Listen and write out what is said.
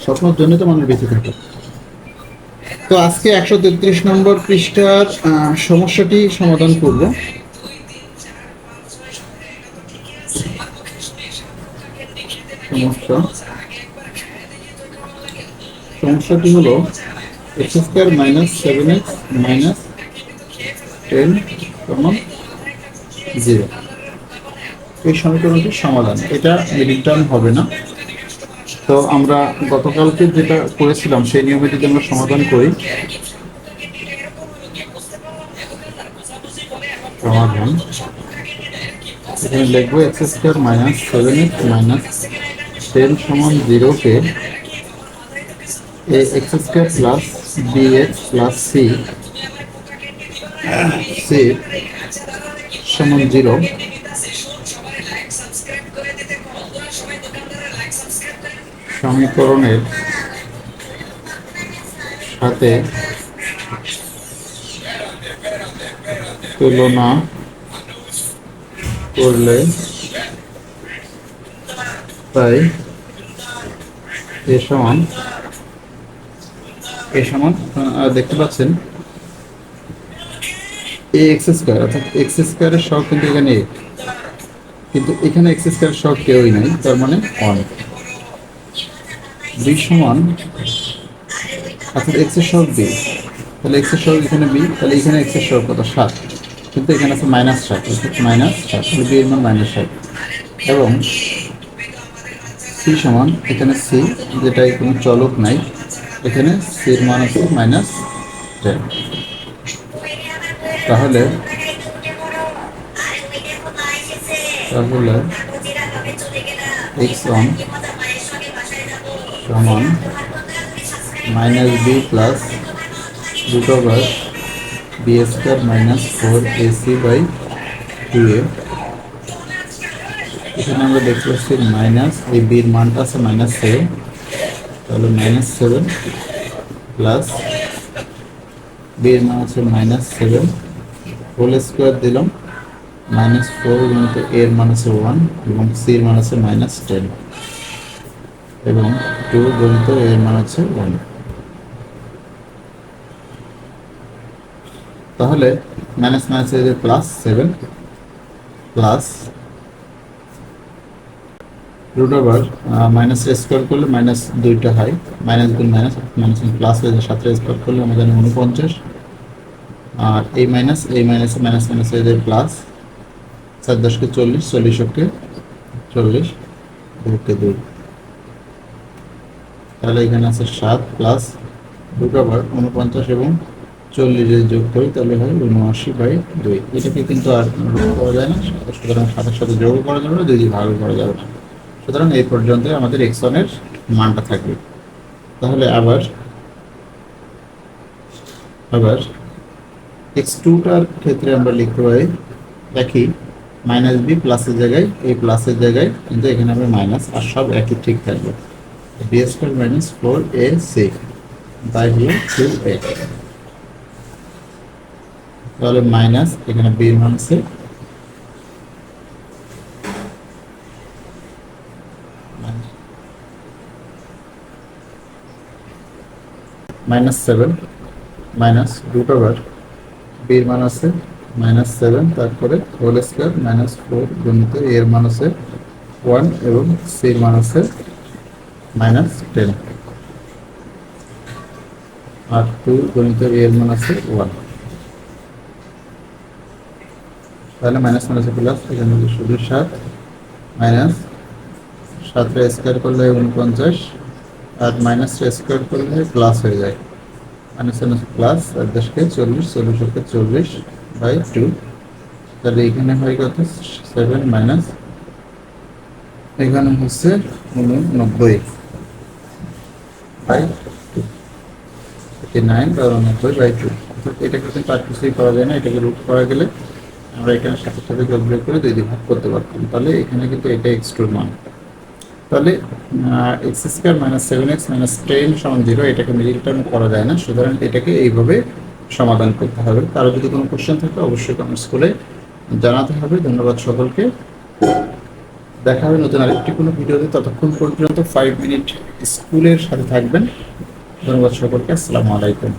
স্বপ্নের জন্য তো মানুষ বেঁচে থাকে। তো আজকে 133 নম্বর পৃষ্ঠার সমস্যাটি সমাধান করব। সমস্যাটি হলো x square minus 7x minus 10 সমান 0। এই সমীকরণটির সমাধান, এটা মিডিল টার্ম হবে না। তো আমরা গতকালকে যেটা করেছিলাম সেই নিয়মে যদি আমরা সমাধান করি, সমাধান এখানে লিখবো x square minus 7x minus 10 সমান 0-কে X square plus bx plus c সমান 0 সমীকরণের সাথে তুলনা করলে তাই এ সমান দেখতে পাচ্ছেন এ এক্স স্কোয়ার, অর্থাৎ এক্স স্কোয়ারের সহগ কিন্তু এখানে এ, কিন্তু এখানে এক্স স্কোয়ারের সহগ কেউই নাই, তার মানে 1। বি সমান, অর্থাৎ এক্স এর সহগ বি, তাহলে এক্স এর সহগ এখানে বি, তাহলে এখানে এক্স এর সহগ কত 7, কিন্তু এখানে আছে -7, অর্থাৎ -7, তাহলে বি এর মান -7। এবং সি সমান, এখানে সি যেটাই কোনো চলক নাই, এখানে সির মান আছে -10। তাহলে x1 সমান -b plus √b square minus 4ac/2a। এখানে আমরা দেখতে পাচ্ছি মাইনাস, এই বির মানটা আছে -7, তাহলে -7 প্লাস বির মান আছে -7 হোল স্কোয়ার দিলাম, -4 গুণিত এর মান আছে 1 এবং সির মান আছে -10 এবং 2 গুণিত এর মান আছে 1। তাহলে minus minus plus 7 plus √, minus square করলে মাইনাস 2টা হয়, মাইনাস গুণ মাইনাস মাইনাস প্লাস হয়ে যায়, 7 স্কোয়ার করলে আমরা জানি 49, আর এই মাইনাস মাইনাস মাইনাস হয়ে যায় প্লাস, 4 10 40, 40 40 2 তাহলে এখানে আছে 7 প্লাস √, 49 এবং 40 যোগ করি তাহলে হয় 79/2। এটাকে কিন্তু আর রূপ করা যায় না, সুতরাং 7-এর সাথে যোগ করা যাবে না, 2 দিয়ে ভাগ করা যাবে না। সুতরাং এই পর্যন্ত আমাদের x1 এর মানটা থাকবে। তাহলে আবার x2টার ক্ষেত্রে আমরা লিখতে পারি একই, -b প্লাসের জায়গায় এই প্লাসের জায়গায় কিন্তু এখানে আমরা মাইনাস, আর সব একই ঠিক থাকবে, b square minus 4ac by হলো 2a। তাহলে মাইনাস, এখানে b এর মান আছে -7 মাইনাস √, b এর মান আছে -7, তারপরে হোল স্কয়ার -4 গুণিত এর মান আছে 1 এবং সি এর মান আছে -10 আর 2 গুণিত এর মান আছে 1। তাহলে মাইনাস মাইনাস প্লাস, এখানে শুধু 7 মাইনাস 7 স্কয়ার করলে 49 আর মাইনাস স্কয়ার করলে প্লাস হয়ে যায়, মাইনাস প্লাস, আর 10 40, 40/2। তাহলে এখানে হয় কত 7 মাইনাস, এখানে হচ্ছে 89/2, এটাকে কিন্তু আর কিছুই করা যায় না, এটাকে রুট করা গেলে আমরা এখানে সাথে সাথে ক্যালকুলেট করে 2 দিয়ে ভাগ করতে পারতাম, তাহলে এখানে কিন্তু এটা x2 এর মান। তাহলে x square minus 7x minus 10 সমান 0, এটাকে মিডিল টার্ম করা যায় না, সুতরাং এটাকে এইভাবে সমাধান করতে হবে। কারো যদি কোনো কোশ্চেন থাকে অবশ্যই কমেন্টস করে জানাতে হবে। ধন্যবাদ সকলকে। দেখা হবে নতুন আরেকটি কোনো ভিডিওতে। ততক্ষণ পর্যন্ত 5 মিনিট স্কুলের সাথে থাকবেন। ধন্যবাদ সকলকে। আসসালামু আলাইকুম।